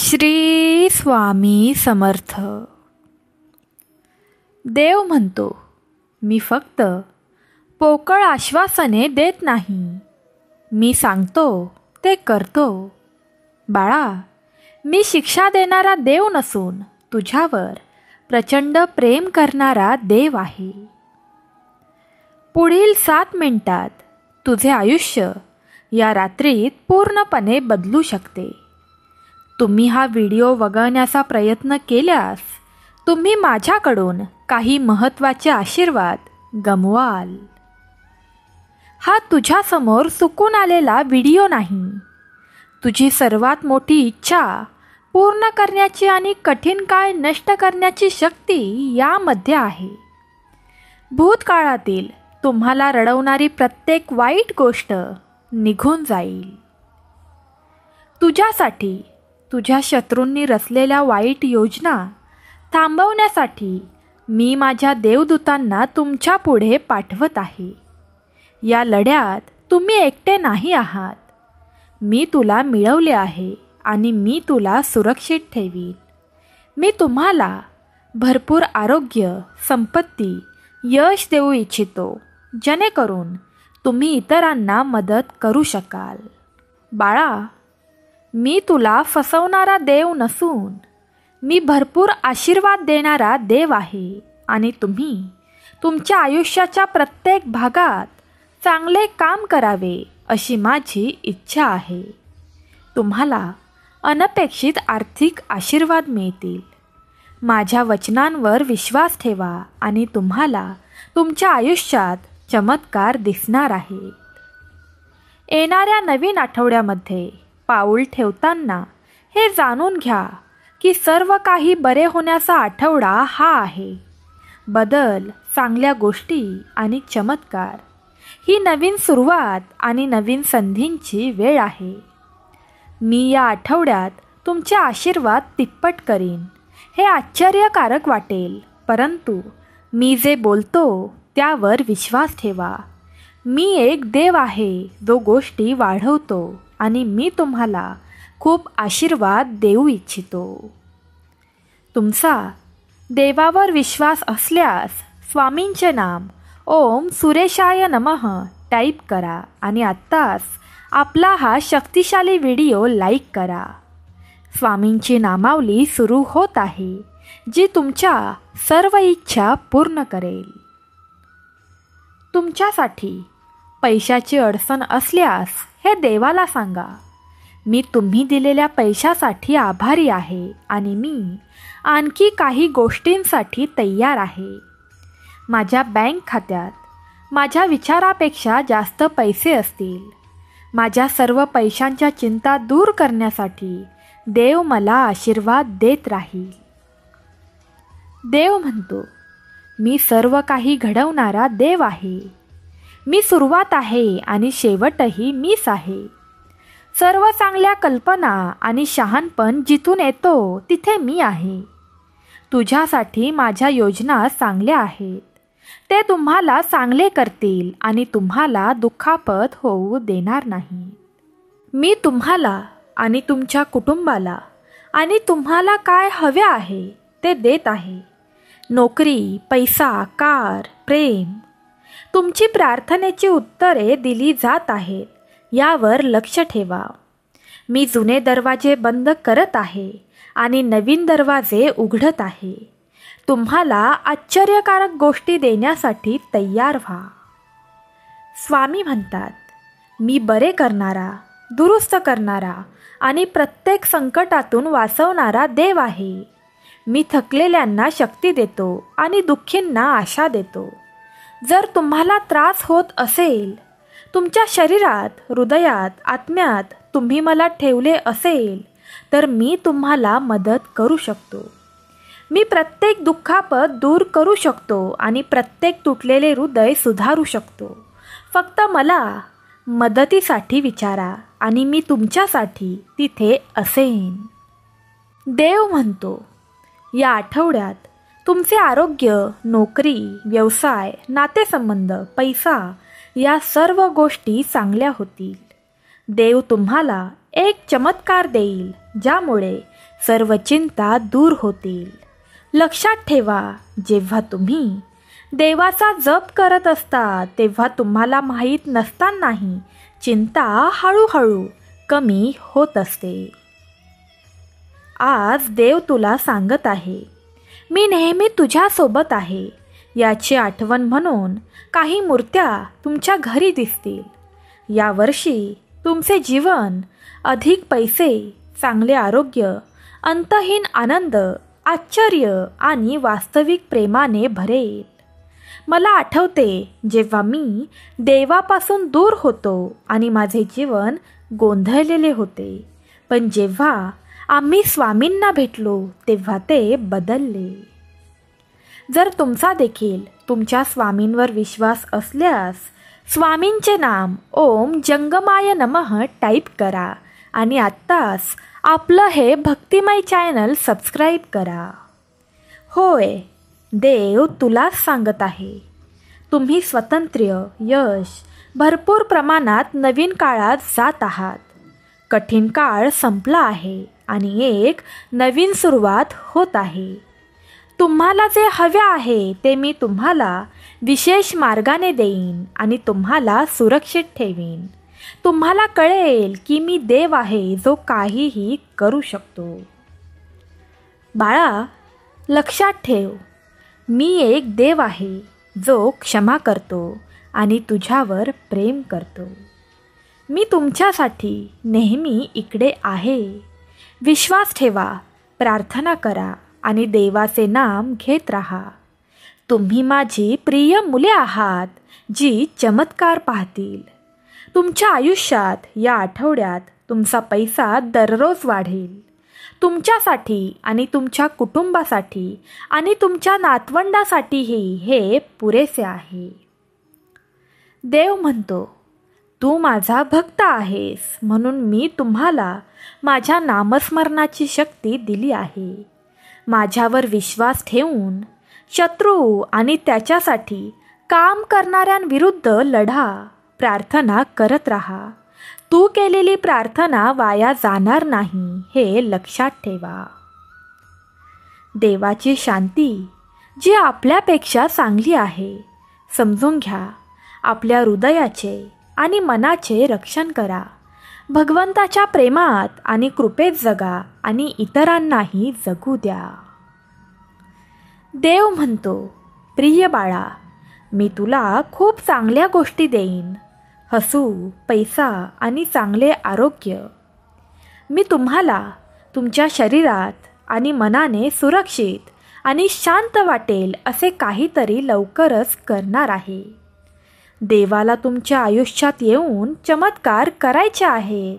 श्री स्वामी समर्थ. देव म्हणतो, मी फक्त पोकळ आश्वासने देत नाही, मी सांगतो ते करतो. बाळा, मी शिक्षा देणारा देव नसून तुझ्यावर प्रचंड प्रेम करणारा देव आहे. पुढील 7 मिनिटात तुझे आयुष्य या रात्रीत पूर्णपणे बदलू शकते. तुम्ही हा व्हिडिओ वगळण्याचा प्रयत्न केल्यास तुम्ही माझ्याकडून काही महत्त्वाचे आशीर्वाद गमवाल. हा तुझ्यासमोर चुकून आलेला व्हिडिओ नाही. तुझी सर्वात मोठी इच्छा पूर्ण करण्याची आणि कठीण काळ नष्ट करण्याची शक्ती यामध्ये आहे. भूतकाळातील तुम्हाला रडवणारी प्रत्येक वाईट गोष्ट निघून जाईल. तुझ्यासाठी तुझ्या शत्रूंनी रचलेल्या वाईट योजना थांबवण्यासाठी मी माझ्या देवदूतांना तुमच्या पुढे पाठवत आहे. या लढ्यात तुम्ही एकटे नाही आहात. मी तुला मिळवले आहे आणि मी तुला सुरक्षित ठेवीन. मी तुम्हाला भरपूर आरोग्य, संपत्ती, यश देऊ इच्छितो, जेणेकरून तुम्ही इतरांना मदत करू शकाल. बाळा, मी तुला फसवणारा देव नसून मी भरपूर आशीर्वाद देणारा देव आहे आणि तुम्ही तुमच्या आयुष्याच्या प्रत्येक भागात चांगले काम करावे अशी माझी इच्छा आहे. तुम्हाला अनपेक्षित आर्थिक आशीर्वाद मिळतील. माझ्या वचनांवर विश्वास ठेवा आणि तुम्हाला तुमच्या आयुष्यात चमत्कार दिसणार आहेत. येणाऱ्या नवीन आठवड्यामध्ये पाऊल ठेवताना हे जाणून घ्या की सर्व काही बरे होण्याचा आठवडा हा आहे. बदल, चांगल्या गोष्टी आणि चमत्कार ही नवीन सुरुवात आणि नवीन संधींची वेळ आहे. मी या आठवड्यात तुमचे आशीर्वाद तिप्पट करीन. हे आश्चर्यकारक वाटेल, परंतु मी जे बोलतो त्यावर विश्वास ठेवा. मी एक देव आहे जो गोष्टी वाढवतो आणि मी तुम्हाला खूप आशीर्वाद देऊ इच्छितो. तुमचा देवावर विश्वास असल्यास स्वामींचे नाम ओम सुरेशाय नमः टाईप करा आणि आत्ताच आपला हा शक्तिशाली व्हिडिओ लाईक करा. स्वामींची नामावली सुरू होत आहे, जी तुमच्या सर्व इच्छा पूर्ण करेल. तुमच्यासाठी पैशाची अडचण असल्यास हे देवाला सांगा. मी तुम्ही दिलेल्या पैशासाठी आभारी आहे आणि मी आणखी काही गोष्टींसाठी तयार आहे. माझ्या बँक खात्यात माझ्या विचारापेक्षा जास्त पैसे असतील. माझ्या सर्व पैशांच्या चिंता दूर करण्यासाठी देव मला आशीर्वाद देत राहील. देव म्हणतो, मी सर्व काही घडवणारा देव आहे. मी सुरुवात आहे आणि शेवटही मीच आहे. सर्व चांगल्या कल्पना आणि शहाणपण जिथून येतो तिथे मी आहे. तुझ्यासाठी माझ्या योजना चांगल्या आहेत. ते तुम्हाला चांगले करतील आणि तुम्हाला दुखापत होऊ देणार नाही. मी तुम्हाला आणि तुमच्या कुटुंबाला आणि तुम्हाला काय हवे आहे ते देत आहे. नोकरी, पैसा, कार, प्रेम. तुमची प्रार्थनेची उत्तरे दिली जात आहेत, यावर लक्ष ठेवा. मी जुने दरवाजे बंद करत आहे आणि नवीन दरवाजे उघडत आहे. तुम्हाला आश्चर्यकारक गोष्टी देण्यासाठी तयार व्हा. स्वामी म्हणतात, मी बरे करणारा, दुरुस्त करणारा आणि प्रत्येक संकटातून वाचवणारा देव आहे. मी थकलेल्यांना शक्ती देतो आणि दुःखींना आशा देतो. जर तुम्हाला त्रास होत असेल, तुमच्या शरीरात, हृदयात, आत्म्यात तुम्ही मला ठेवले असेल, तर मी तुम्हाला मदत करू शकतो. मी प्रत्येक दुःखापत दूर करू शकतो आणि प्रत्येक तुटलेले हृदय सुधारू शकतो. फक्त मला मदतीसाठी विचारा आणि मी तुमच्यासाठी तिथे असेन. देव म्हणतो, या आठवड्यात तुमचे आरोग्य, नोकरी, व्यवसाय, नातेसंबंध, पैसा या सर्व गोष्टी चांगल्या होतील. देव तुम्हाला एक चमत्कार देईल, ज्यामुळे सर्व चिंता दूर होतील. लक्षात ठेवा, जेव्हा तुम्ही देवाचा जप करत असता तेव्हा तुम्हाला माहीत नसतानाही चिंता हळूहळू कमी होत असते. आज देव तुला सांगत आहे, मी नेहमी तुझ्यासोबत आहे. याची आठवण म्हणून काही मूर्त्या तुमच्या घरी दिसतील. यावर्षी तुमचे जीवन अधिक पैसे, चांगले आरोग्य, अंतहीन आनंद, आश्चर्य आणि वास्तविक प्रेमाने भरेल. मला आठवते जेव्हा मी देवापासून दूर होतो आणि माझे जीवन गोंधळलेले होते, पण जेव्हा आम्ही स्वामींना भेटलो तेव्हा ते बदलले. जर तुमचा देखील तुमच्या स्वामींवर विश्वास असल्यास स्वामींचे नाम ओम जंगमाय नमः टाईप करा आणि आत्ताच आपलं हे भक्तिमय चॅनल सबस्क्राईब करा. होय, देव तुलाच सांगत आहे, तुम्ही स्वातंत्र्य, यश, भरपूर प्रमाणात नवीन काळात जात आहात. कठीण काळ संपला आहे आणि एक नवीन सुरुवात होत आहे. तुम्हाला जे हवे आहे ते मी तुम्हाला विशेष मार्गाने देईन आणि तुम्हाला सुरक्षित ठेवीन. तुम्हाला कळेल की मी देव आहे जो काहीही करू शकतो. बाळा, लक्षात ठेव, मी एक देव आहे जो क्षमा करतो आणि तुझ्यावर प्रेम करतो. मी तुमच्यासाठी नेहमी इकडे आहे. विश्वास ठेवा, प्रार्थना करा आणि देवाचे नाम घेत राहा. तुम्ही माझी प्रिय मुले आहात जी चमत्कार पाहतील. तुमच्या आयुष्यात या आठवड्यात तुमचा पैसा दररोज वाढेल. तुमच्यासाठी आणि तुमच्या कुटुंबासाठी आणि तुमच्या नातवंडासाठीही हे पुरेसे आहे. देव म्हणतो, तू माझा भक्त आहेस म्हणून मी तुम्हाला माझ्या नामस्मरणाची शक्ती दिली आहे. माझ्यावर विश्वास ठेवून शत्रू आणि त्याच्यासाठी काम करणाऱ्यांविरुद्ध लढा. प्रार्थना करत राहा. तू केलेली प्रार्थना वाया जाणार नाही हे लक्षात ठेवा. देवाची शांती जी आपल्यापेक्षा चांगली आहे समजून घ्या. आपल्या हृदयाचे आणि मनाचे रक्षण करा. भगवंताच्या प्रेमात आणि कृपेत जगा आणि इतरांनाही जगू द्या. देव म्हणतो, प्रिय बाळा, मी तुला खूप चांगल्या गोष्टी देईन. हसू, पैसा आणि चांगले आरोग्य. मी तुम्हाला तुमच्या शरीरात आणि मनाने सुरक्षित आणि शांत वाटेल असे काहीतरी लवकरच करणार आहे. देवाला तुमच्या आयुष्यात येऊन चमत्कार करायचे आहेत.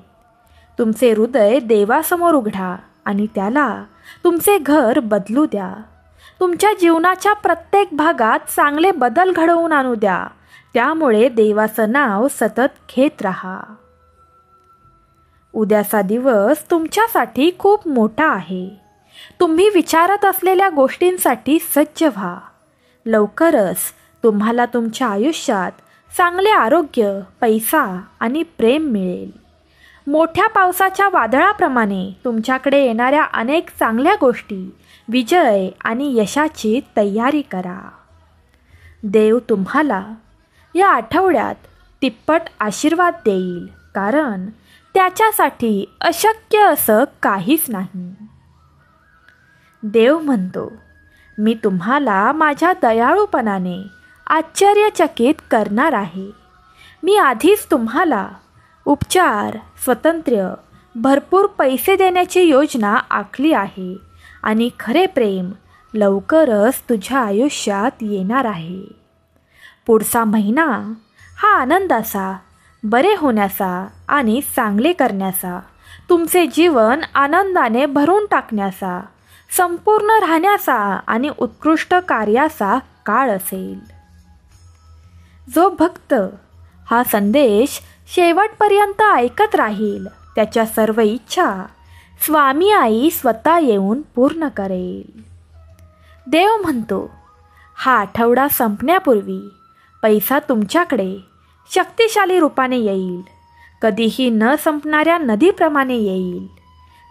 तुमचे हृदय देवासमोर उघडा आणि त्याला तुमचे घर बदलू द्या. तुमच्या जीवनाच्या प्रत्येक भागात चांगले बदल घडवून आणू द्या. त्यामुळे देवाचं नाव सतत घेत राहा. उद्याचा दिवस तुमच्यासाठी खूप मोठा आहे. तुम्ही विचारत असलेल्या गोष्टींसाठी सज्ज व्हा. लवकरच तुम्हाला तुमच्या आयुष्यात चांगले आरोग्य, पैसा आणि प्रेम मिळेल. मोठ्या पावसाच्या वादळाप्रमाणे तुमच्याकडे येणाऱ्या अनेक चांगल्या गोष्टी, विजय आणि यशाची तयारी करा. देव तुम्हाला या आठवड्यात तिप्पट आशीर्वाद देईल, कारण त्याच्यासाठी अशक्य असं काहीच नाही. देव म्हणतो, मी तुम्हाला माझ्या दयाळूपणाने आश्चर्यचकित करणार आहे. मी आधीच तुम्हाला उपचार, स्वातंत्र्य, भरपूर पैसे देण्याची योजना आखली आहे आणि खरे प्रेम लवकरच तुझ्या आयुष्यात येणार आहे. पुढचा महिना हा आनंदाचा, बरे होण्याचा आणि चांगले करण्याचा, तुमचे जीवन आनंदाने भरून टाकण्याचा, संपूर्ण राहण्याचा आणि उत्कृष्ट कार्याचा काळ असेल. जो भक्त हा संदेश शेवटपर्यंत ऐकत राहील त्याच्या सर्व इच्छा स्वामी आई स्वतः येऊन पूर्ण करेल. देव म्हणतो, हा आठवडा संपण्यापूर्वी पैसा तुमच्याकडे शक्तिशाली रूपाने येईल. कधीही न संपणाऱ्या नदीप्रमाणे येईल.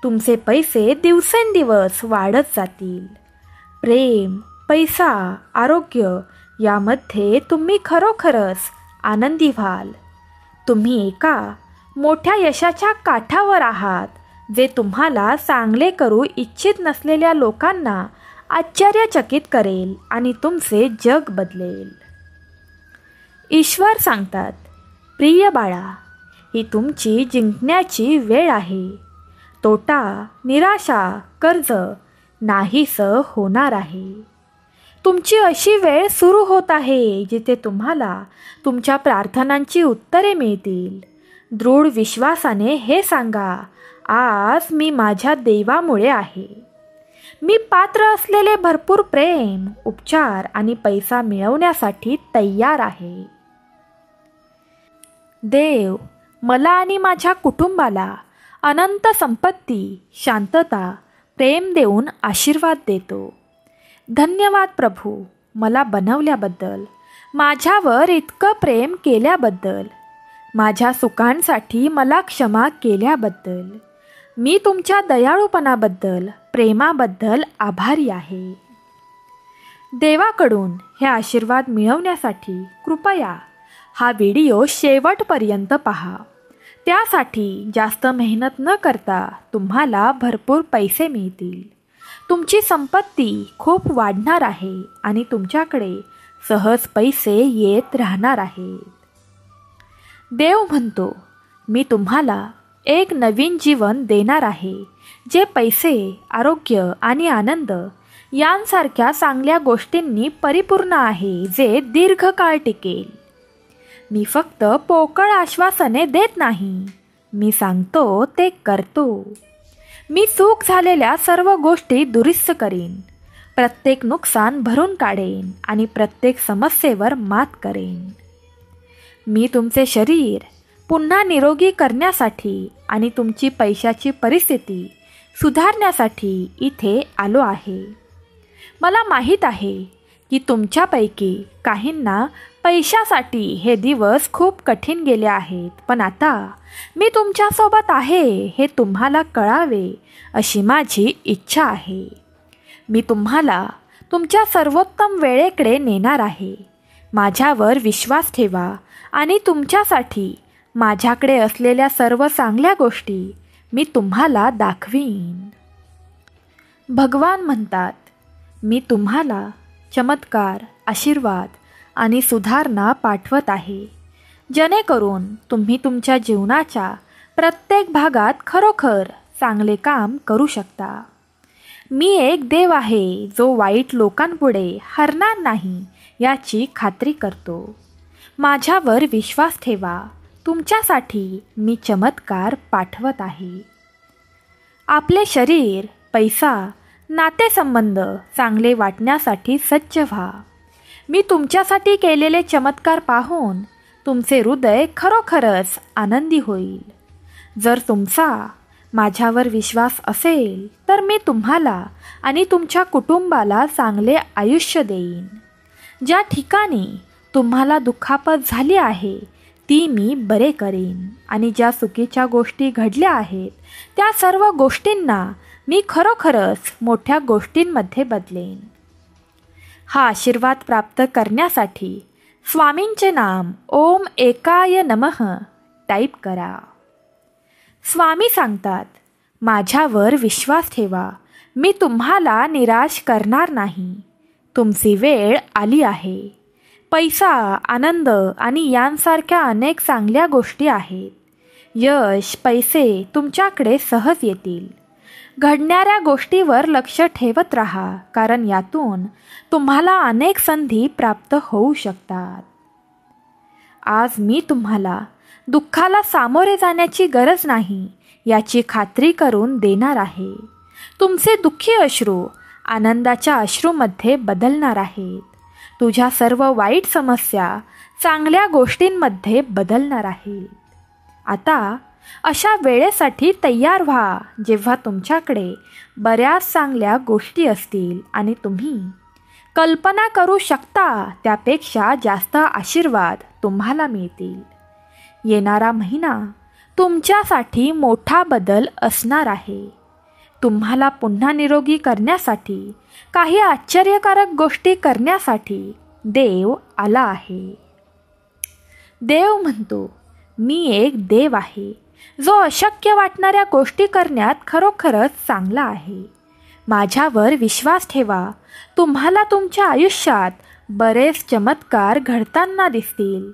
तुमचे पैसे दिवसेंदिवस वाढत जातील. प्रेम, पैसा, आरोग्य यामध्ये तुम्ही खरोखरच आनंदी व्हाल. तुम्ही एका मोठ्या यशाच्या काठावर आहात, जे तुम्हाला चांगले करू इच्छित नसलेल्या लोकांना आश्चर्यचकित करेल आणि तुमचे जग बदलेल. ईश्वर सांगतात, प्रिय बाळा, ही तुमची जिंकण्याची वेळ आहे. तोटा, निराशा, कर्ज नाहीसं होणार आहे. तुमची अशी वेळ सुरू होत आहे जिथे तुम्हाला तुमच्या प्रार्थनांची उत्तरे मिळतील. दृढ विश्वासाने हे सांगा, आज मी माझ्या देवामुळे आहे. मी पात्र असलेले भरपूर प्रेम, उपचार आणि पैसा मिळवण्यासाठी तयार आहे. देव मला आणि माझ्या कुटुंबाला अनंत संपत्ती, शांतता, प्रेम देऊन आशीर्वाद देतो. धन्यवाद प्रभू, मला बनवल्याबद्दल, माझ्यावर इतकं प्रेम केल्याबद्दल, माझ्या सुखांसाठी मला क्षमा केल्याबद्दल. मी तुमच्या दयाळूपणाबद्दल, प्रेमाबद्दल आभारी आहे. देवाकडून हे आशीर्वाद मिळवण्यासाठी कृपया हा व्हिडिओ शेवटपर्यंत पहा. त्यासाठी जास्त मेहनत न करता तुम्हाला भरपूर पैसे मिळतील. तुमची संपत्ती खूप वाढणार आहे आणि तुमच्याकडे सहज पैसे येत राहणार आहेत. देव म्हणतो, मी तुम्हाला एक नवीन जीवन देणार आहे, जे पैसे, आरोग्य आणि आनंद यांसारख्या चांगल्या गोष्टींनी परिपूर्ण आहे, जे दीर्घकाळ टिकेल. मी फक्त पोकळ आश्वासने देत नाही, मी सांगतो ते करतो. मी चूक झालेल्या सर्व गोष्टी दुरुस्त करीन, प्रत्येक नुकसान भरून काढेन आणि प्रत्येक समस्येवर मात करेन. मी तुमचे शरीर पुन्हा निरोगी करण्यासाठी आणि तुमची पैशाची परिस्थिती सुधारण्यासाठी इथे आलो आहे. मला माहीत आहे की तुमच्यापैकी काहींना पैशासाठी हे दिवस खूप कठीण गेले आहेत, पण आता मी तुमच्यासोबत आहे हे तुम्हाला कळावे अशी माझी इच्छा आहे. मी तुम्हाला तुमच्या सर्वोत्तम वेळेकडे नेणार आहे. माझ्यावर विश्वास ठेवा आणि तुमच्यासाठी माझ्याकडे असलेल्या सर्व चांगल्या गोष्टी मी तुम्हाला दाखवीन. भगवान म्हणतात, मी तुम्हाला चमत्कार, आशीर्वाद आणि सुधारणा पाठवत आहे, जेणेकरून तुम्ही तुमच्या जीवनाच्या प्रत्येक भागात खरोखर चांगले काम करू शकता. मी एक देव आहे जो वाईट लोकांपुढे हरणार नाही याची खात्री करतो. माझ्यावर विश्वास ठेवा, तुमच्यासाठी मी चमत्कार पाठवत आहे. आपले शरीर, पैसा, नातेसंबंध चांगले वाटण्यासाठी सज्ज व्हा. मी तुमच्यासाठी केलेले चमत्कार पाहून तुमचे हृदय खरोखरच आनंदी होईल. जर तुमचा माझ्यावर विश्वास असेल तर मी तुम्हाला आणि तुमच्या कुटुंबाला चांगले आयुष्य देईन. ज्या ठिकाणी तुम्हाला दुखापत झाली आहे ती मी बरे करीन आणि ज्या चुकीच्या गोष्टी घडल्या आहेत त्या सर्व गोष्टींना मी खरोखरच मोठ्या गोष्टींमध्ये बदलेन. हा आशीर्वाद प्राप्त करण्यासाठी स्वामींचे नाम ओम एकाय नमः टाईप करा. स्वामी सांगतात, माझ्यावर विश्वास ठेवा, मी तुम्हाला निराश करणार नाही. तुमची वेळ आली आहे. पैसा, आनंद आणि यांसारख्या अनेक चांगल्या गोष्टी आहेत. यश, पैसे तुमच्याकडे सहज येतील. घडणाऱ्या गोष्टीवर लक्ष ठेवत राहा, कारण यातून तुम्हाला अनेक संधी प्राप्त होऊ शकतात. आज मी तुम्हाला दुःखाला सामोरे जाण्याची गरज नाही याची खात्री करून देणार आहे. तुमचे दुःखी अश्रू आनंदाच्या अश्रूमध्ये बदलणार आहेत. तुझ्या सर्व वाईट समस्या चांगल्या गोष्टींमध्ये बदलणार आहेत. आता अशा वेळेसाठी तयार व्हा जेव्हा तुमच्याकडे बऱ्याच चांगल्या गोष्टी असतील आणि तुम्ही कल्पना करू शकता त्यापेक्षा जास्त आशीर्वाद तुम्हाला मिळतील. येणारा महिना तुमच्यासाठी मोठा बदल असणार आहे. तुम्हाला पुन्हा निरोगी करण्यासाठी, काही आश्चर्यकारक गोष्टी करण्यासाठी देव आला आहे. देव म्हणतो, मी एक देव आहे जो अशक्य वाटणाऱ्या गोष्टी करण्यात खरोखरच चांगला आहे. माझ्यावर विश्वास ठेवा. तुम्हाला तुमच्या आयुष्यात बरेच चमत्कार घडताना दिसतील.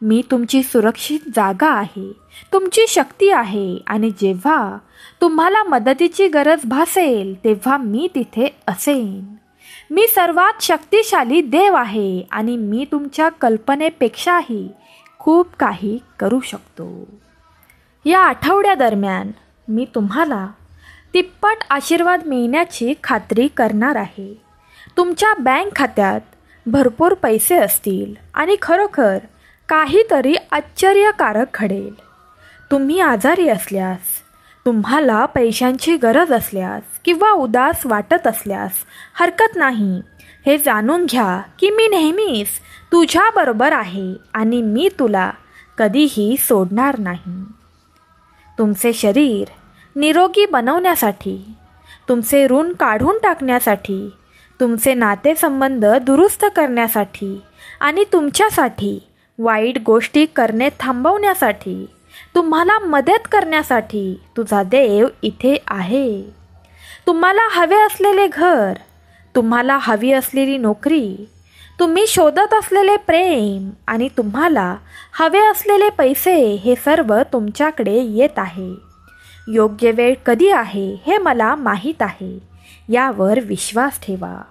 मी तुमची सुरक्षित जागा आहे, तुमची शक्ती आहे, आणि जेव्हा तुम्हाला मदतीची गरज भासेल तेव्हा मी तिथे असेन. मी सर्वात शक्तिशाली देव आहे आणि मी तुमच्या कल्पनेपेक्षाही खूप काही करू शकतो. या आठवड्यादरम्यान मी तुम्हाला तिप्पट आशीर्वाद मिळण्याची खात्री करणार आहे. तुमच्या बँक खात्यात भरपूर पैसे असतील आणि खरोखर काहीतरी आश्चर्यकारक घडेल. तुम्ही आजारी असल्यास, तुम्हाला पैशांची गरज असल्यास किंवा उदास वाटत असल्यास हरकत नाही. हे जाणून घ्या की मी नेहमीच तुझ्याबरोबर आहे आणि मी तुला कधीही सोडणार नाही. तुमचे शरीर निरोगी बनवण्यासाठी, तुमचे ऋण काढून टाकण्यासाठी, तुमचे नातेसंबंध दुरुस्त करण्यासाठी आणि तुमच्यासाठी वाईट गोष्टी करणे थांबवण्यासाठी, तुम्हाला मदत करण्यासाठी तुझा देव इथे आहे. तुम्हाला हवे असलेले घर, तुम्हाला हवी असलेली नोकरी, तुम्ही शोधत असलेले प्रेम आणि तुम्हाला हवे असलेले पैसे, हे सर्व तुमच्याकडे येत आहे. योग्य वेळ कधी आहे हे मला माहीत आहे. यावर विश्वास ठेवा.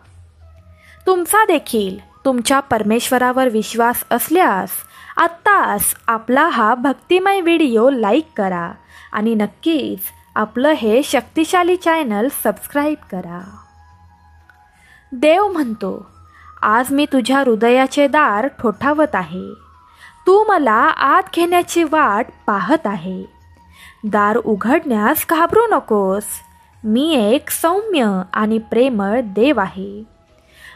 तुमचा देखील तुमच्या परमेश्वरावर विश्वास असल्यास आत्ताच आपला हा भक्तिमय व्हिडिओ लाईक करा आणि नक्कीच आपलं हे शक्तिशाली चॅनल सबस्क्राईब करा. देव म्हणतो, आज मी तुझ्या हृदयाचे दार ठोठावत आहे. तू मला आत घेण्याची वाट पाहत आहे. दार उघडण्यास घाबरू नकोस. मी एक सौम्य आणि प्रेमळ देव आहे.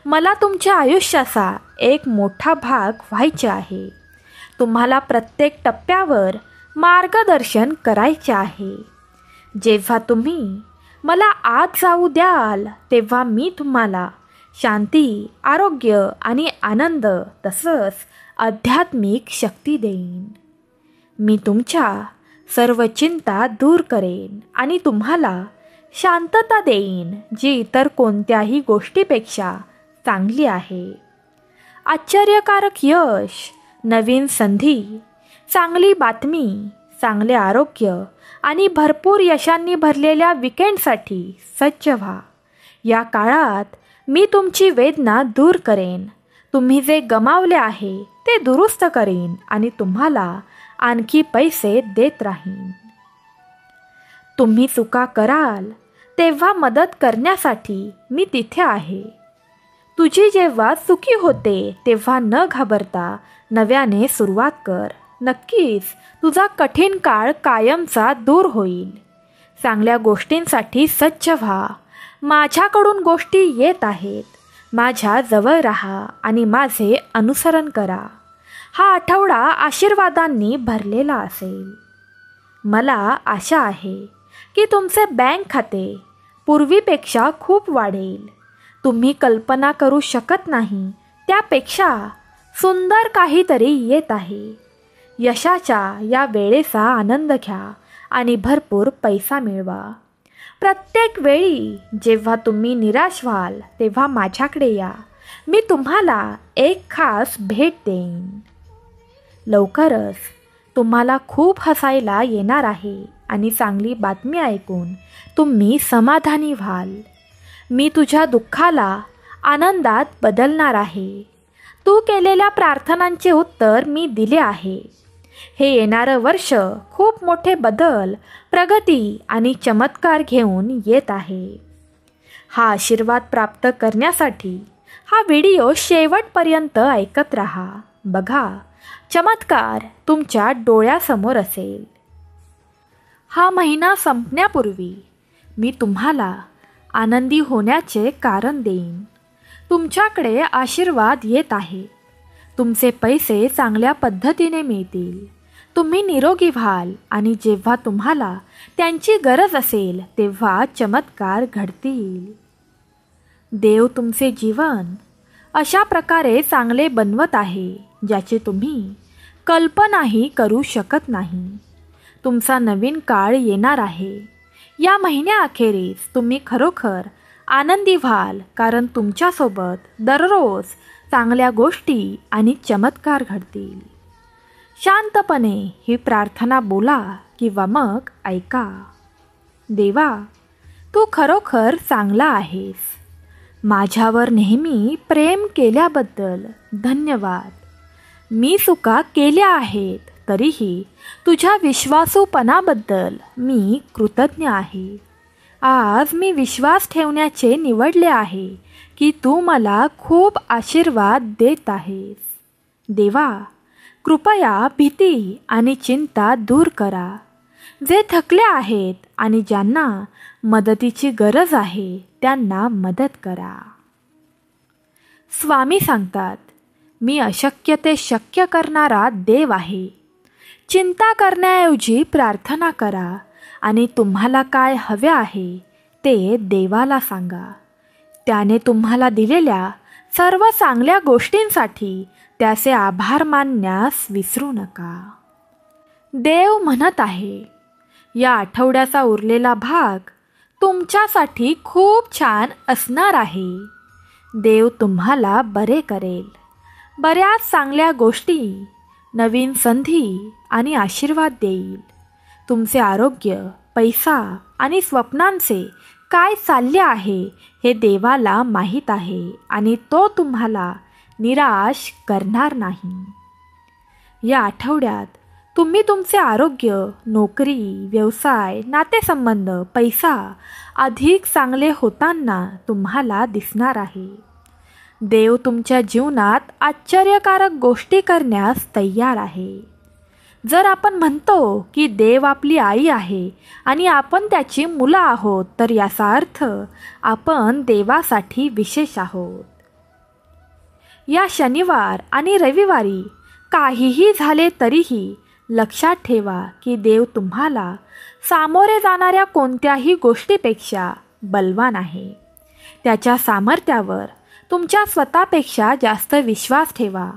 मला तुमच्या आयुष्याचा एक मोठा भाग व्हायचे आहे. तुम्हाला प्रत्येक टप्प्यावर मार्गदर्शन करायचे आहे. जेव्हा तुम्ही मला आत जाऊ द्याल तेव्हा मी तुम्हाला शांती, आरोग्य आणि आनंद तसंच आध्यात्मिक शक्ती देईन. मी तुमच्या सर्व चिंता दूर करेन आणि तुम्हाला शांतता देईन जी इतर कोणत्याही गोष्टीपेक्षा चांगली आहे. आश्चर्यकारक यश, नवीन संधी, चांगली बातमी, चांगले आरोग्य आणि भरपूर यशांनी भरलेल्या विकेंडसाठी सज्ज व्हा. या काळात मी तुमची वेदना दूर करेन. तुम्ही जे गमावले आहे ते दुरुस्त करेन आणि तुम्हाला आणखी पैसे देत राहीन. तुम्ही चुका कराल तेव्हा मदत करण्यासाठी मी तिथे आहे. तुझी जेव्हा चुकी होते तेव्हा न घाबरता नव्याने सुरुवात कर. नक्कीच तुझा कठीण काळ कायमचा दूर होईल. चांगल्या गोष्टींसाठी सज्ज व्हा. माझ्याकडून गोष्टी येत आहेत. माझ्या जवळ राहा आणि माझे अनुसरण करा. हा आठवडा आशीर्वादांनी भरलेला असेल. मला आशा आहे की तुमचे बँक खाते पूर्वीपेक्षा खूप वाढेल. तुम्ही कल्पना करू शकत नाही त्यापेक्षा सुंदर काहीतरी येत आहे. यशाच्या या वेळेचा आनंद घ्या आणि भरपूर पैसा मिळवा. प्रत्येक वेळी जेव्हा तुम्ही निराश व्हाल तेव्हा माझ्याकडे या. मी तुम्हाला एक खास भेट देईन. लवकरच तुम्हाला खूप हसायला येणार आहे आणि चांगली बातमी ऐकून तुम्ही समाधानी व्हाल. मी तुझ्या दुःखाला आनंदात बदलणार आहे. तू केलेल्या प्रार्थनांचे उत्तर मी दिले आहे. हे येणारं वर्ष खूप मोठे बदल, प्रगती आणि चमत्कार घेऊन येत आहे. हा आशीर्वाद प्राप्त करण्यासाठी हा व्हिडिओ शेवटपर्यंत ऐकत राहा. बघा, चमत्कार तुमच्या डोळ्यासमोर असेल. हा महिना संपण्यापूर्वी मी तुम्हाला आनंदी होण्याचे कारण देईन. तुमच्याकडे आशीर्वाद येत आहे. तुमचे पैसे चांगल्या पद्धतीने मिळतील. तुम्ही निरोगी व्हाल आणि जेव्हा तुम्हाला त्यांची गरज असेल तेव्हा चमत्कार घडतील. देव तुमचे जीवन अशा प्रकारे चांगले बनवत आहे ज्याची तुम्ही कल्पनाही करू शकत नाही. तुमचा नवीन काळ येणार आहे. या महिन्याअखेरीस तुम्ही खरोखर आनंदी व्हाल, कारण तुमच्यासोबत दररोज चांगल्या गोष्टी आणि चमत्कार घडतील. शांतपणे ही प्रार्थना बोला किंवा मग ऐका. देवा, तू खरोखर चांगला आहेस. माझ्यावर नेहमी प्रेम केल्याबद्दल धन्यवाद. मी चुका केल्या आहेत, तरीही तुझ्या विश्वासूपणाबद्दल मी कृतज्ञ आहे. आज मी विश्वास ठेवण्याचे निवडले आहे की तू मला खूप आशीर्वाद देत आहेस. देवा, कृपया भीती आणि चिंता दूर करा. जे थकले आहेत आणि ज्यांना मदतीची गरज आहे त्यांना मदत करा. स्वामी सांगतात, मी अशक्य ते शक्य करणारा देव आहे. चिंता करण्याऐवजी प्रार्थना करा आणि तुम्हाला काय हवे आहे ते देवाला सांगा. त्याने तुम्हाला दिलेल्या सर्व चांगल्या गोष्टींसाठी त्याचे आभार मानण्यास विसरू नका. देव म्हणत आहे, या आठवड्याचा उरलेला भाग तुमच्यासाठी खूप छान असणार आहे. देव तुम्हाला बरे करेल. बऱ्याच चांगल्या गोष्टी, नवीन संधी आणि आशीर्वाद देईल. तुमचे आरोग्य, पैसा आणि स्वप्नांचे काय चालले आहे हे देवाला माहीत आहे आणि तो तुम्हाला निराश करणार नाही. या आठवड्यात तुम्ही तुमचे आरोग्य, नोकरी, व्यवसाय, नातेसंबंध, पैसा अधिक चांगले होताना तुम्हाला दिसणार आहे. देव तुमच्या जीवनात आश्चर्यकारक गोष्टी करण्यास तयार आहे. जर आपण म्हणतो की देव आपली आई आहे आणि आपण त्याची मुलं आहोत, तर याचा अर्थ आपण देवासाठी विशेष आहोत. या शनिवार आणि रविवारी काहीही झाले तरीही लक्षात ठेवा की देव तुम्हाला सामोरे जाणाऱ्या कोणत्याही गोष्टीपेक्षा बलवान आहे. त्याच्या सामर्थ्यावर तुमच्या स्वतःपेक्षा जास्त विश्वास ठेवा.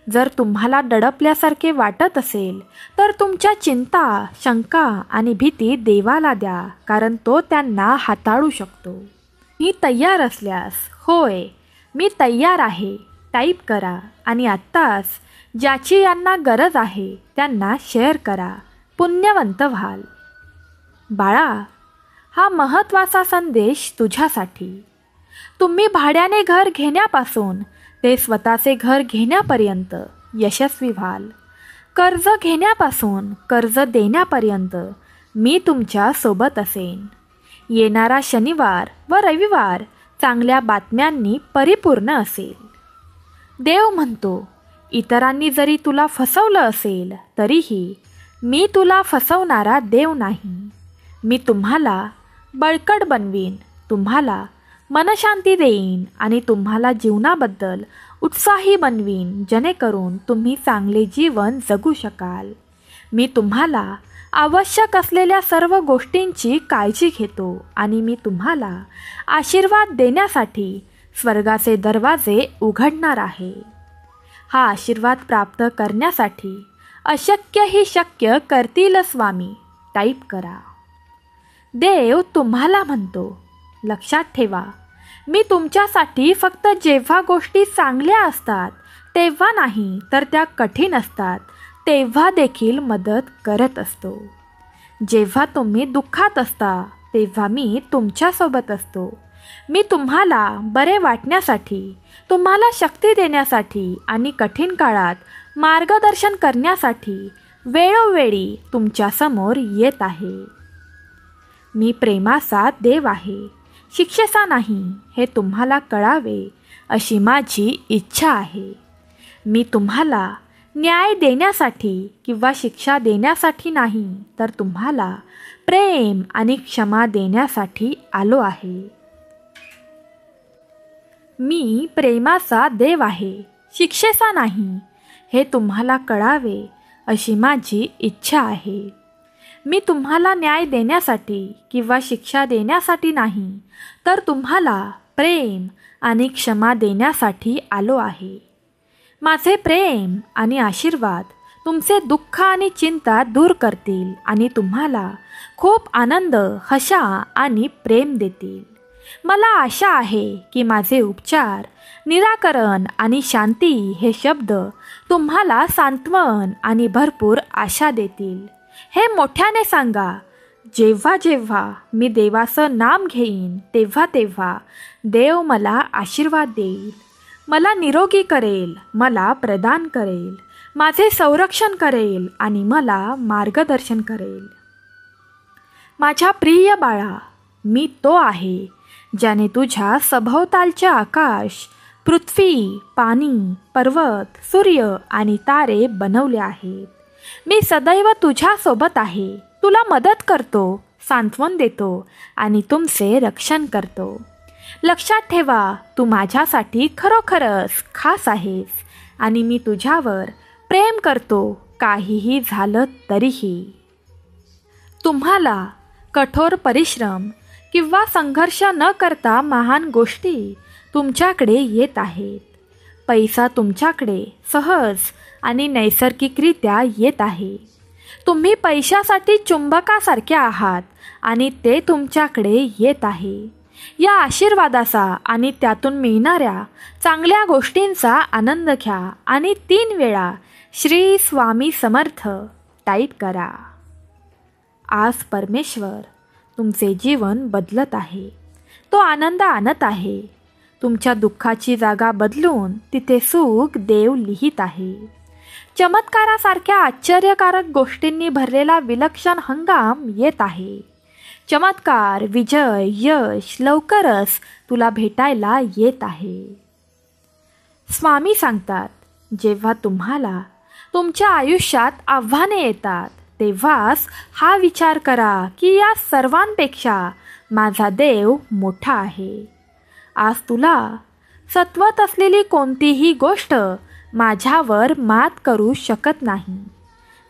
जर तुम्हाला दडपल्यासारखे वाटत असेल तर तुमच्या चिंता, शंका आणि भीती देवाला द्या, कारण तो त्यांना हाताळू शकतो. मी तयार असल्यास होय, मी तयार आहे टाईप करा आणि आत्ताच ज्याची यांना गरज आहे त्यांना शेअर करा. पुण्यवंत व्हाल. बाळा, हा महत्त्वाचा संदेश तुझ्यासाठी. तुम्ही भाड्याने घर घेण्यापासून ते स्वतःचे घर घेण्यापर्यंत यशस्वी व्हाल. कर्ज घेण्यापासून कर्ज देण्यापर्यंत मी तुमच्या सोबत असेन. येणारा शनिवार व रविवार चांगल्या बातम्यांनी परिपूर्ण असेल. देव म्हणतो, इतरांनी जरी तुला फसवलं असेल तरीही मी तुला फसवणारा देव नाही. मी तुम्हाला बळकट बनवीन, तुम्हाला मनशांती देईन आणि तुम्हाला जीवनाबद्दल उत्साही बनवीन, जेणेकरून तुम्ही चांगले जीवन जगू शकाल. मी तुम्हाला आवश्यक असलेल्या सर्व गोष्टींची काळजी घेतो आणि मी तुम्हाला आशीर्वाद देण्यासाठी स्वर्गाचे दरवाजे उघडणार आहे. हा आशीर्वाद प्राप्त करण्यासाठी अशक्य ही शक्य करतील स्वामी टाईप करा. देव तुम्हाला म्हणतो, लक्षात ठेवा, मी तुमच्यासाठी फक्त जेव्हा गोष्टी चांगल्या असतात तेव्हा नाही, तर त्या कठीण असतात तेव्हा देखील मदत करत असतो. जेव्हा तुम्ही दुःखात असता तेव्हा मी तुमच्यासोबत असतो. मी तुम्हाला बरे वाटण्यासाठी, तुम्हाला शक्ती देण्यासाठी आणि कठीण काळात मार्गदर्शन करण्यासाठी वेळोवेळी तुमच्यासमोर येत आहे. मी प्रेमाचा देव आहे, शिक्षेचा नाही, हे तुम्हाला कळावे अशी माझी इच्छा आहे. मी तुम्हाला न्याय देण्यासाठी किंवा शिक्षा देण्यासाठी नाही, तर तुम्हाला प्रेम आणि क्षमा देण्यासाठी आलो आहे. मी प्रेमाचा देव आहे, शिक्षेचा नाही, हे तुम्हाला कळावे अशी माझी इच्छा आहे. मी तुम्हाला न्याय देण्यासाठी किंवा शिक्षा देण्यासाठी नाही, तर तुम्हाला प्रेम आणि क्षमा देण्यासाठी आलो आहे. माझे प्रेम आणि आशीर्वाद तुमचे दुःख आणि चिंता दूर करतील आणि तुम्हाला खूप आनंद, हशा आणि प्रेम देतील. मला आशा आहे की माझे उपचार, निराकरण आणि शांती हे शब्द तुम्हाला सांत्वन आणि भरपूर आशा देतील. हे मोठ्याने सांगा. जेव्हा जेव्हा मी देवाचं नाम घेईन तेव्हा तेव्हा देव मला आशीर्वाद देईल, मला निरोगी करेल, मला प्रदान करेल, माझे संरक्षण करेल आणि मला मार्गदर्शन करेल. माझ्या प्रिय बाळा, मी तो आहे ज्याने तुझ्या सभोवतालचे आकाश, पृथ्वी, पाणी, पर्वत, सूर्य आणि तारे बनवले आहेत. मी सदैव तुझ्यासोबत आहे, तुला मदत करतो, सांत्वन देतो आणि तुमचे रक्षण करतो. लक्षात ठेवा, तू माझ्यासाठी खरोखरच खास आहेस आणि मी तुझ्यावर प्रेम करतो, काहीही झालं तरीही. तुम्हाला कठोर परिश्रम किंवा संघर्ष न करता महान गोष्टी तुमच्याकडे येत आहेत. पैसा तुमच्याकडे सहज आणि नैसर्गिकरित्या येत आहे. तुम्ही पैशासाठी चुंबकासारखे आहात आणि ते तुमच्याकडे येत आहे. या आशीर्वादाचा आणि त्यातून मिळणाऱ्या चांगल्या गोष्टींचा आनंद घ्या आणि 3 वेळा श्री स्वामी समर्थ टाईप करा. आज परमेश्वर तुमचे जीवन बदलत आहे. तो आनंद आणत आहे. तुमच्या दुःखाची जागा बदलून तिथे सुख देव लिहित आहे. चमत्कारासारख्या आश्चर्यकारक गोष्टींनी भरलेला विलक्षण हंगाम येत आहे. चमत्कार, विजय, यश लवकरच तुला भेटायला येत आहे. स्वामी सांगतात, जेव्हा तुम्हाला तुमच्या आयुष्यात आव्हाने येतात तेव्हाच हा विचार करा की या सर्वांपेक्षा माझा देव मोठा आहे. आज तुला सत्वत असलेली कोणतीही गोष्ट माझ्यावर मात करू शकत नाही.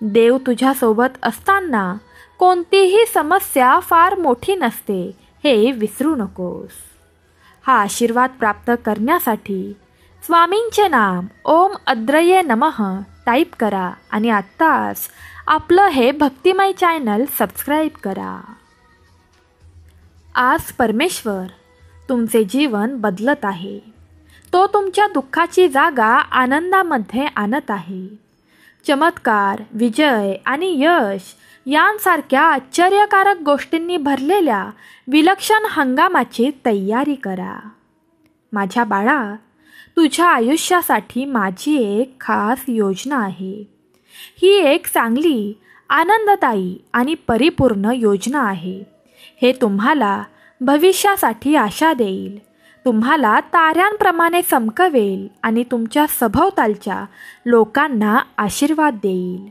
देव तुझ्यासोबत असताना कोणतीही समस्या फार मोठी नसते, हे विसरू नकोस. हा आशीर्वाद प्राप्त करण्यासाठी स्वामींचे नाम ओम अद्रये नमः टाईप करा आणि आत्ताच आपलं हे भक्तिमय चॅनल सबस्क्राईब करा. आज परमेश्वर तुमचे जीवन बदलत आहे. तो तुमच्या दुःखाची जागा आनंदामध्ये आणत आहे. चमत्कार, विजय आणि यश यांसारख्या आश्चर्यकारक गोष्टींनी भरलेल्या विलक्षण हंगामाची तयारी करा. माझ्या बाळा, तुझ्या आयुष्यासाठी माझी एक खास योजना आहे. ही एक चांगली, आनंददायी आणि परिपूर्ण योजना आहे. हे तुम्हाला भविष्यासाठी आशा देईल, तुम्हाला ताऱ्यांप्रमाणे चमकवेल आणि तुमच्या सभोवतालच्या लोकांना आशीर्वाद देईल.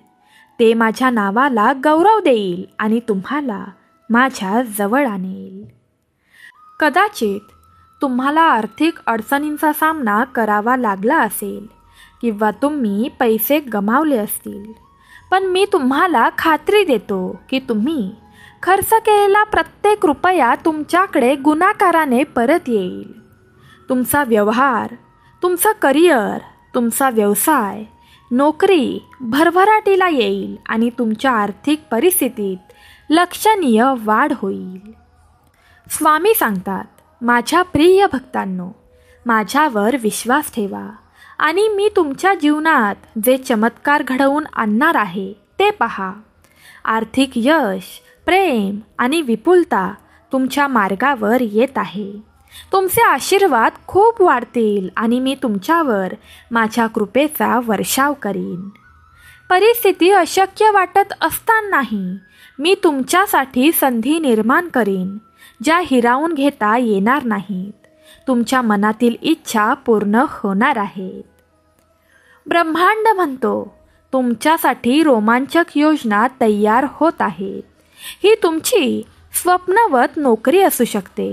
ते माझ्या नावाला गौरव देईल आणि तुम्हाला माझ्या जवळ आणेल. कदाचित तुम्हाला आर्थिक अडचणींचा सामना करावा लागला असेल किंवा तुम्ही पैसे गमावले असतील, पण मी तुम्हाला खात्री देतो की तुम्ही खर्च केलेला प्रत्येक रुपया तुमच्याकडे गुणाकाराने परत येईल. तुमचा व्यवहार, तुमचं करिअर, तुमचा व्यवसाय, नोकरी भरभराटीला येईल आणि तुमच्या आर्थिक परिस्थितीत लक्षणीय वाढ होईल. स्वामी सांगतात, माझ्या प्रिय भक्तांनो, माझ्यावर विश्वास ठेवा आणि मी तुमच्या जीवनात जे चमत्कार घडवून आणणार आहे ते पहा. आर्थिक यश, प्रेम आणि विपुलता तुमच्या मार्गावर येत आहे. तुमचे आशीर्वाद खूप वाढतील आणि मी तुमच्यावर माझ्या कृपेचा वर्षाव करीन. परिस्थिती अशक्य वाटत असतानाही मी तुमच्यासाठी संधी निर्माण करीन, ज्या हिरावून घेता येणार नाहीत. तुमच्या मनातील इच्छा पूर्ण होणार आहेत. ब्रह्मांड म्हणतो, तुमच्यासाठी रोमांचक योजना तयार होत आहेत. ही तुमची स्वप्नवत नोकरी असू शकते,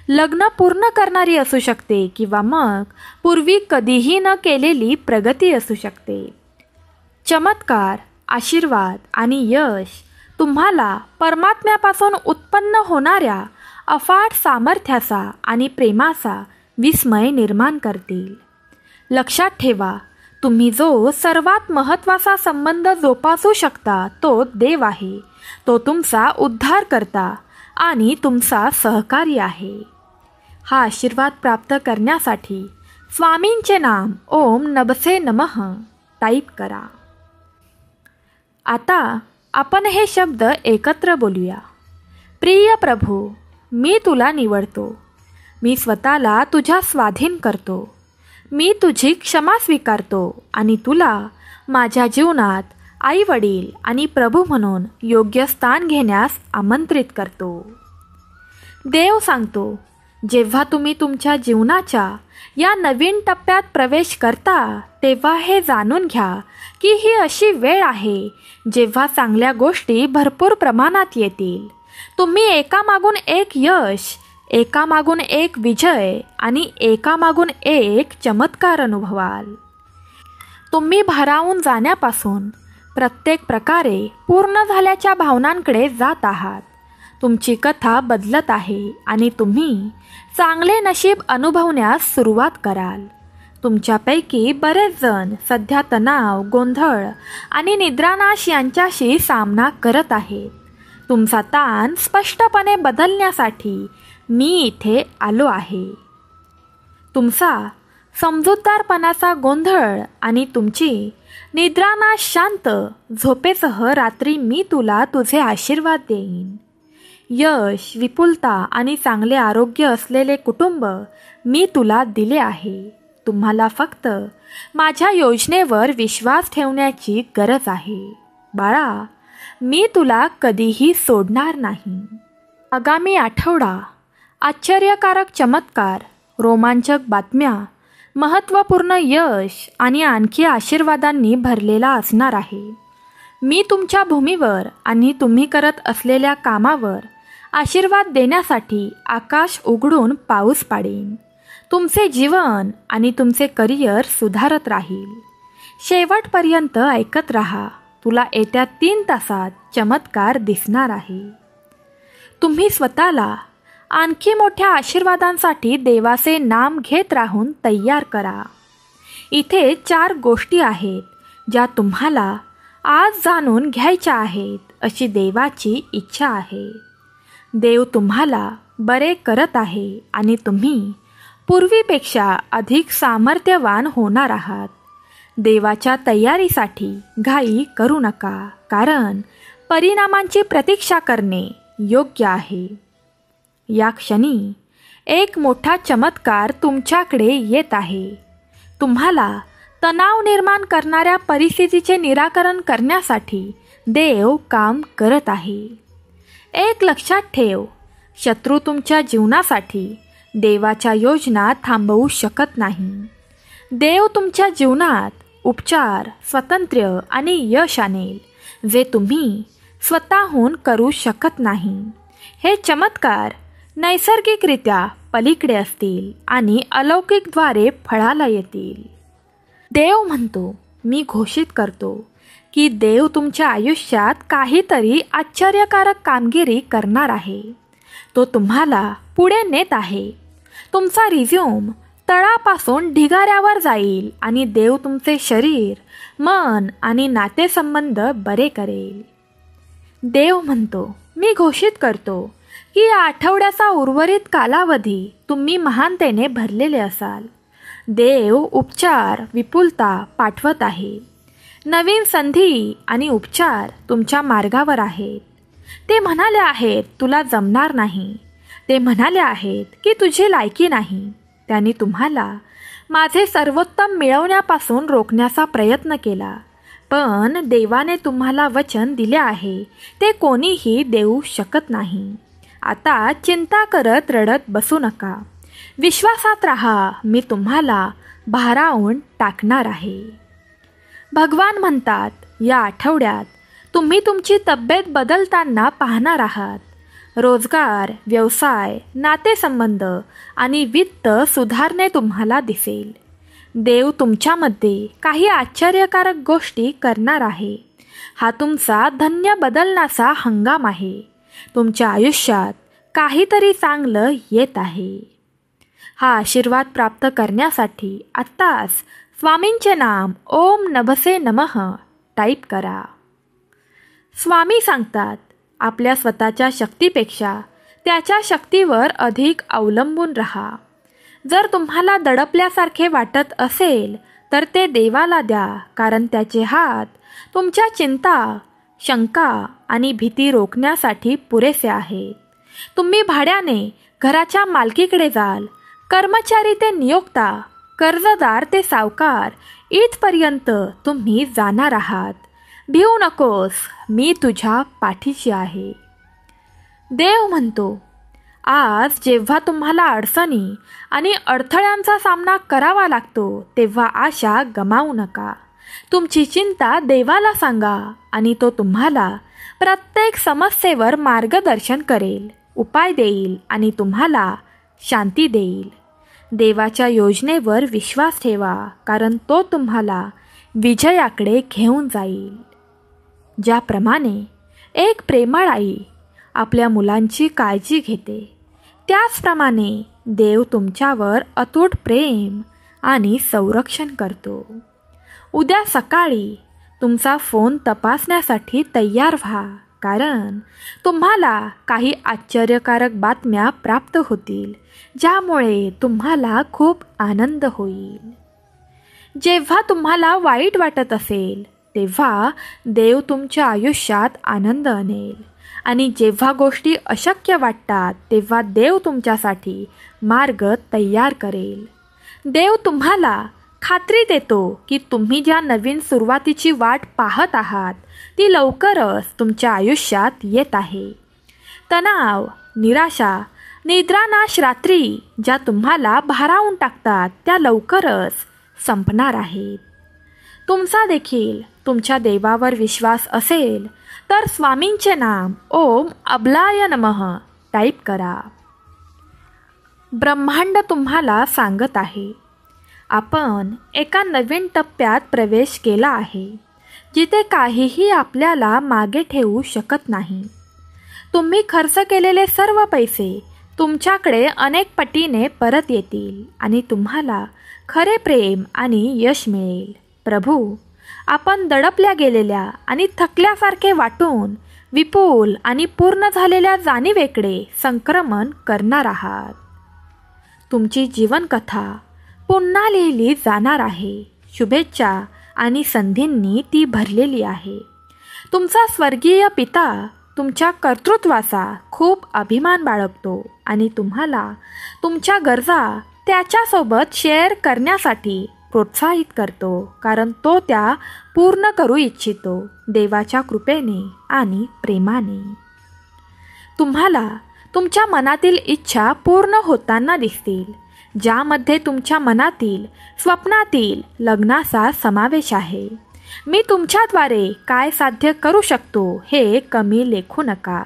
लग्न पूर्ण करणारी असू शकते किंवा मग पूर्वी कधीही न केलेली प्रगती असू शकते. चमत्कार आशीर्वाद आणि यश तुम्हाला परमात्म्यापासून उत्पन्न होणाऱ्या अफाट सामर्थ्याचा आणि प्रेमाचा विस्मय निर्माण करतील. लक्षात ठेवा, तुम्ही जो सर्वात महत्त्वाचा संबंध जोपासू शकता तो देव आहे. तो तुमचा उद्धारकर्ता आणि तुमचा सहकारी आहे. हा आशीर्वाद प्राप्त करण्यासाठी स्वामींचे नाम ओम नभसे नमः टाईप करा. आता आपण हे शब्द एकत्र बोलूया. प्रिय प्रभू, मी तुला निवडतो. मी स्वतःला तुझ्या स्वाधीन करतो. मी तुझी क्षमा स्वीकारतो आणि तुला माझ्या जीवनात आई वडील आणि प्रभू म्हणून योग्य स्थान घेण्यास आमंत्रित करतो. देव सांगतो, जेव्हा तुम्ही तुमच्या जीवनाच्या या नवीन टप्प्यात प्रवेश करता तेव्हा हे जाणून घ्या की ही अशी वेळ आहे जेव्हा चांगल्या गोष्टी भरपूर प्रमाणात येतील. तुम्ही एकामागून एक यश, एकामागून एक विजय आणि एकामागून एक चमत्कार अनुभवाल. तुम्ही भारावून जाण्यापासून प्रत्येक प्रकारे पूर्ण झाल्याच्या भावनांकडे जात आहात. तुमची कथा बदलत आहे आणि तुम्ही चांगले नशीब अनुभवण्यास सुरुवात कराल. तुमच्यापैकी बरेच जण सध्या तणाव, गोंधळ आणि निद्रानाश यांच्याशी सामना करत आहेत. तुमचा ताण स्पष्टपणे बदलण्यासाठी मी इथे आलो आहे. तुमचा समजूतदारपणाचा गोंधळ आणि तुमची निद्रानाश शांत झोपेसह रात्री मी तुला तुझे आशीर्वाद देईन. यश, विपुलता आणि चांगले आरोग्य असलेले कुटुंब मी तुला दिले आहे. तुम्हाला फक्त माझ्या योजनेवर विश्वास ठेवण्याची गरज आहे. बाळा, मी तुला कधीही सोडणार नाही. आगामी आठवडा आश्चर्यकारक चमत्कार, रोमांचक बातम्या, महत्त्वपूर्ण यश आणि आणखी आशीर्वादांनी भरलेला असणार आहे. मी तुमच्या भूमीवर आणि तुम्ही करत असलेल्या कामावर आशीर्वाद देण्यासाठी आकाश उघडून पाऊस पाडेन. तुमचे जीवन आणि तुमचे करिअर सुधारत राहील. शेवटपर्यंत ऐकत राहा. तुला येत्या 3 तासात चमत्कार दिसणार आहे. तुम्ही स्वतःला आणखी मोठ्या आशीर्वादांसाठी देवाचे नाम घेत राहून तयार करा. इथे 4 गोष्टी आहेत ज्या तुम्हाला आज जाणून घ्यायच्या आहेत अशी देवाची इच्छा आहे. देव तुम्हाला बरे करत आहे आणि तुम्ही पूर्वीपेक्षा अधिक सामर्थ्यवान होणार आहात. देवाच्या तयारीसाठी घाई करू नका, कारण परिणामांची प्रतीक्षा करणे योग्य आहे. या क्षणी एक मोठा चमत्कार तुमच्याकडे येत आहे. तुम्हाला तणाव निर्माण करणाऱ्या परिस्थितीचे निराकरण करण्यासाठी देव काम करत आहे. एक लक्षात ठेव, शत्रू तुमच्या जीवनासाठी देवाच्या योजना थांबवू शकत नाही. देव तुमच्या जीवनात उपचार, स्वातंत्र्य आणि यश आणेल, जे तुम्ही स्वतःहून करू शकत नाही. हे चमत्कार नैसर्गिकरित्या पलीकडे असतील आणि अलौकिकद्वारे फळाला येतील. देव म्हणतो, मी घोषित करतो की देव तुमच्या आयुष्यात काहीतरी आश्चर्यकारक कामगिरी करणार आहे. तो तुम्हाला पुढे नेत आहे. तुमचा रिझ्यूम तळापासून ढिगाऱ्यावर जाईल आणि देव तुमचे शरीर, मन आणि नातेसंबंध बरे करेल. देव म्हणतो, मी घोषित करतो की या आठवड्याचा उर्वरित कालावधी तुम्ही महानतेने भरलेले असाल. देव उपचार, विपुलता पाठवत आहे. नवीन संधी आणि उपचार तुमच्या मार्गावर आहेत. ते म्हणाले आहेत तुला जमणार नाही. ते म्हणाले आहेत की तुझी लायकी नाही. त्यांनी तुम्हाला माझे सर्वोत्तम मिळवण्यापासून रोखण्याचा प्रयत्न केला, पण देवाने तुम्हाला वचन दिले आहे ते कोणीही देऊ शकत नाही. आता चिंता करत रडत बसू नका. विश्वासात राहा, मी तुम्हाला भारावून टाकणार आहे. भगवान म्हणतात, या आठवड्यात तुम्ही तुमची तब्येत बदलताना पाहणार आहात. रोजगार, व्यवसाय, नातेसंबंध आणि वित्त सुधारणे तुम्हाला दिसेल. देव तुमच्यामध्ये काही आश्चर्यकारक गोष्टी करणार आहे हा तुमचा धन्य बदलण्याचा हंगाम आहे. तुमच्या आयुष्यात काहीतरी चांगलं येत आहे. हा आशीर्वाद प्राप्त करण्यासाठी आत्ताच स्वामींचे नाम ओम नभसे नमः टाईप करा. स्वामी सांगतात, आपल्या स्वतःच्या शक्तीपेक्षा त्याच्या शक्तीवर अधिक अवलंबून राहा. जर तुम्हाला दडपल्यासारखे वाटत असेल तर ते देवाला द्या, कारण त्याचे हात तुमच्या चिंता, शंका आणि भीती रोखण्यासाठी पुरेसे आहेत. तुम्ही भाड्याने घराच्या मालकीकडे जाल, कर्मचारी ते नियोक्ता, कर्जदार ते सावकार, इथपर्यंत तुम्ही जाणार आहात. भिवू नकोस, मी तुझ्या पाठीशी आहे. देव म्हणतो, आज जेव्हा तुम्हाला अडचणी आणि अडथळ्यांचा सामना करावा लागतो तेव्हा आशा गमावू नका. तुमची चिंता देवाला सांगा आणि तो तुम्हाला प्रत्येक समस्येवर मार्गदर्शन करेल, उपाय देईल आणि तुम्हाला शांती देईल. देवाच्या योजनेवर विश्वास ठेवा, कारण तो तुम्हाला विजयाकडे घेऊन जाईल. ज्याप्रमाणे एक प्रेमळ आई आपल्या मुलांची काळजी घेते, त्याचप्रमाणे देव तुमच्यावर अतूट प्रेम आणि संरक्षण करतो. उद्या सकाळी तुमचा फोन तपासण्यासाठी तयार व्हा, कारण तुम्हाला काही आश्चर्यकारक बातम्या प्राप्त होतील, ज्यामुळे तुम्हाला खूप आनंद होईल. जेव्हा तुम्हाला वाईट वाटत असेल तेव्हा देव तुमच्या आयुष्यात आनंद आणेल, आणि जेव्हा गोष्टी अशक्य वाटतात तेव्हा देव तुमच्यासाठी मार्ग तयार करेल. देव तुम्हाला खात्री देतो की तुम्ही ज्या नवीन सुरुवातीची वाट पाहत आहात ती लवकरच तुमच्या आयुष्यात येत आहे. तणाव, निराशा, निद्रानाश रात्री ज्या तुम्हाला भारावून टाकतात त्या लवकरच संपणार आहेत. तुमचा देखील तुमच्या देवावर विश्वास असेल तर स्वामींचे नाम ओम अबलाय नमः टाईप करा. ब्रह्मांड तुम्हाला सांगत आहे, आपण एका नवीन टप्प्यात प्रवेश केला आहे, जिथे काहीही आपल्याला मागे ठेवू शकत नाही. तुम्ही खर्च केलेले सर्व पैसे तुमच्याकडे अनेक पटीने परत येतील आणि तुम्हाला खरे प्रेम आणि यश मिळेल. प्रभू, आपण दडपल्या गेलेल्या आणि थकल्यासारखे वाटून विपुल आणि पूर्ण झालेल्या जाणीवेकडे संक्रमण करणार आहात. तुमची जीवनकथा पुन्हा लिहिली जाणार आहे. शुभेच्छा आणि संधींनी ती भरलेली आहे. तुमचा स्वर्गीय पिता तुमच्या कर्तृत्वाचा खूप अभिमान बाळगतो आणि तुम्हाला तुमच्या गरजा त्याच्यासोबत शेअर करण्यासाठी प्रोत्साहित करतो, कारण तो त्या पूर्ण करू इच्छितो देवाच्या कृपेने आणि प्रेमाने. तुम्हाला तुमच्या मनातील इच्छा पूर्ण होताना दिसतील, ज्यामध्ये तुमच्या मनातील स्वप्नातील लग्नाचा समावेश आहे. मी तुमच्याद्वारे काय साध्य करू शकतो हे कमी लेखू नका.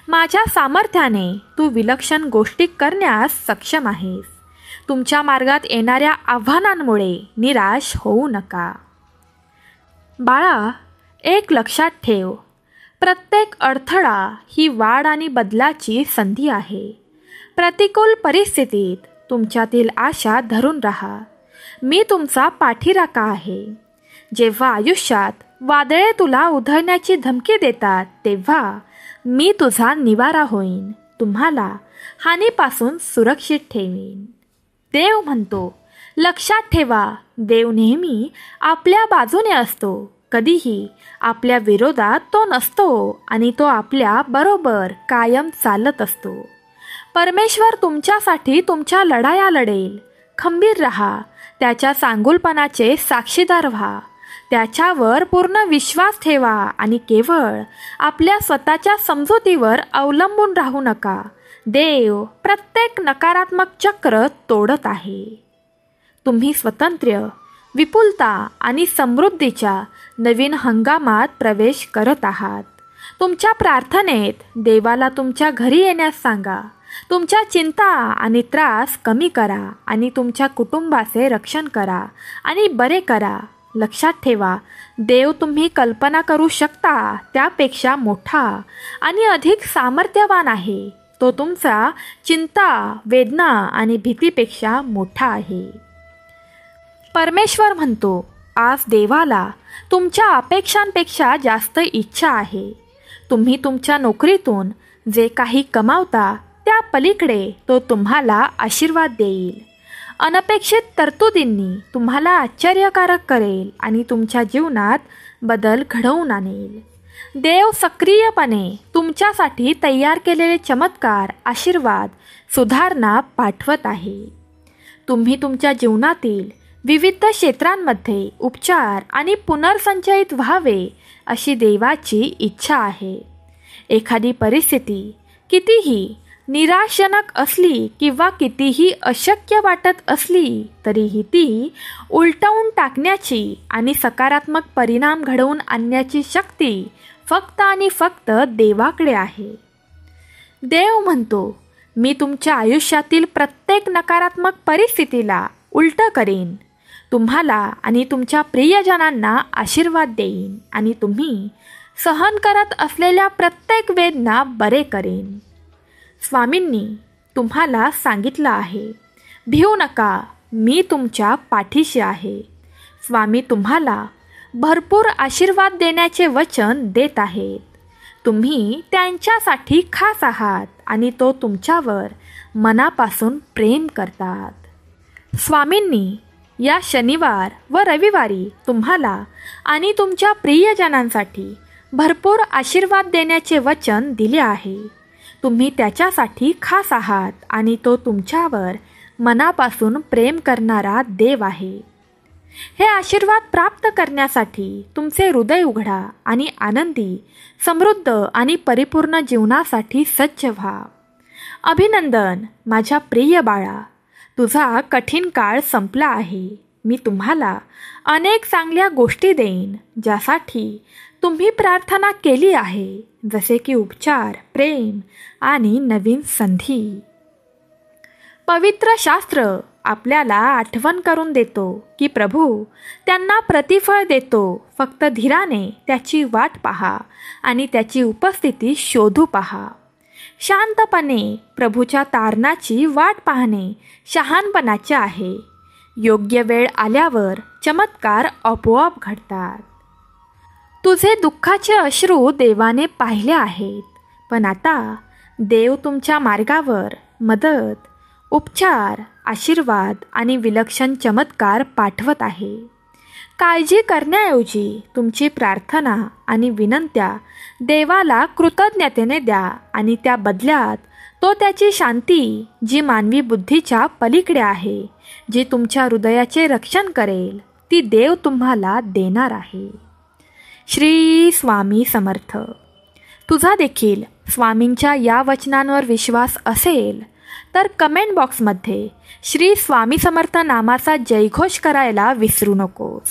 माझ्या सामर्थ्याने तू विलक्षण गोष्टी करण्यास सक्षम आहेस. तुमच्या मार्गात येणाऱ्या आव्हानांमुळे निराश होऊ नका. बाळा, एक लक्षात ठेव, प्रत्येक अडथळा ही वाढ आणि बदलाची संधी आहे. प्रतिकूल परिस्थितीत तुमच्यातील आशा धरून राहा. मी तुमचा पाठीराखा आहे. जेव्हा आयुष्यात वादळे तुला उधळण्याची धमकी देतात तेव्हा मी तुझा निवारा होईन, तुम्हाला हानीपासून सुरक्षित ठेवीन. देव म्हणतो, लक्षात ठेवा, देव नेहमी आपल्या बाजूने असतो. कधीही आपल्या विरोधात तो नसतो आणि तो आपल्या बरोबर कायम चालत असतो. परमेश्वर तुमच्यासाठी तुमच्या लढाया लढेल. खंबीर राहा, त्याच्या चांगुलपणाचे साक्षीदार व्हा. त्याच्यावर पूर्ण विश्वास ठेवा आणि केवळ आपल्या स्वतःच्या समजुतीवर अवलंबून राहू नका. देव प्रत्येक नकारात्मक चक्र तोडत आहे. तुम्ही स्वातंत्र्य, विपुलता आणि समृद्धीच्या नवीन हंगामात प्रवेश करत आहात. तुमच्या प्रार्थनेत देवाला तुमच्या घरी येण्यास सांगा. तुमच्या चिंता आणि त्रास कमी करा आणि तुमच्या कुटुंबाचे रक्षण करा आणि बरे करा. लक्षात ठेवा, देव तुम्ही कल्पना करू शकता त्यापेक्षा मोठा आणि अधिक सामर्थ्यवान आहे. तो तुमचा चिंता, वेदना आणि भीतीपेक्षा मोठा आहे. परमेश्वर म्हणतो, आज देवाला तुमच्या अपेक्षांपेक्षा जास्त इच्छा आहे. तुम्ही तुमच्या नोकरीतून जे काही कमावता त्या पलीकडे तो तुम्हाला आशीर्वाद देईल. अनपेक्षित तरतुदींनी तुम्हाला आश्चर्यकारक करेल आणि तुमच्या जीवनात बदल घडवून आणेल. देव सक्रियपणे तुमच्यासाठी तयार केलेले चमत्कार, आशीर्वाद, सुधारणा पाठवत आहे. तुम्ही तुमच्या जीवनातील विविध क्षेत्रांमध्ये उपचार आणि पुनर्संचयित व्हावे अशी देवाची इच्छा आहे. एखादी परिस्थिती कितीही निराशजनक असली किंवा कितीही अशक्य वाटत असली तरीही ती उलटवून टाकण्याची आणि सकारात्मक परिणाम घडवून आणण्याची शक्ती फक्त आणि फक्त देवाकडे आहे. देव म्हणतो, मी तुमच्या आयुष्यातील प्रत्येक नकारात्मक परिस्थितीला उलट करेन. तुम्हाला आणि तुमच्या प्रियजनांना आशीर्वाद देईन आणि तुम्ही सहन करत असलेल्या प्रत्येक वेदना बरे करेन. स्वामींनी तुम्हाला सांगितलं आहे, भिऊ नका, मी तुमच्या पाठीशी आहे. स्वामी तुम्हाला भरपूर आशीर्वाद देण्याचे वचन देत आहेत. तुम्ही त्यांच्यासाठी खास आहात आणि तो तुमच्यावर मनापासून प्रेम करतात. स्वामींनी या शनिवार व रविवारी तुम्हाला आणि तुमच्या प्रियजनांसाठी भरपूर आशीर्वाद देण्याचे वचन दिले आहे. तुम्ही त्याच्यासाठी खास आहात आणि तो तुमच्यावर मनापासून प्रेम करणारा देव आहे. हे आशीर्वाद प्राप्त करण्यासाठी तुमचे हृदय उघडा आणि आनंदी, समृद्ध आणि परिपूर्ण जीवनासाठी सज्ज व्हा. अभिनंदन माझ्या प्रिय बाळा, तुझा कठीण काळ संपला आहे. मी तुम्हाला अनेक चांगल्या गोष्टी देईन ज्यासाठी तुम्ही प्रार्थना केली आहे, जसे की उपचार, प्रेम आणि नवीन संधी. पवित्र शास्त्र आपल्याला आठवण करून देतो की प्रभू त्यांना प्रतिफळ देतो. फक्त धीराने त्याची वाट पहा आणि त्याची उपस्थिती शोधू पहा. शांतपणे प्रभूच्या तारणाची वाट पाहणे शहाणपणाचे आहे. योग्य वेळ आल्यावर चमत्कार आपोआप घडतात. तुझे दुःखाचे अश्रू देवाने पाहिले आहेत, पण आता देव तुमच्या मार्गावर मदत, उपचार, आशीर्वाद आणि विलक्षण चमत्कार पाठवत आहे. काळजी करण्याऐवजी तुमची प्रार्थना आणि विनंत्या देवाला कृतज्ञतेने द्या आणि त्या बदल्यात तो त्याची शांती, जी मानवी बुद्धीच्या पलीकडे आहे, जी तुमच्या हृदयाचे रक्षण करेल, ती देव तुम्हाला देणार आहे. श्री स्वामी समर्थ. तुझा देखील स्वामींच्या या वचनांवर विश्वास असेल तर कमेंट बॉक्समध्ये श्री स्वामी समर्थ नामाचा जयघोष करायला विसरू नकोस.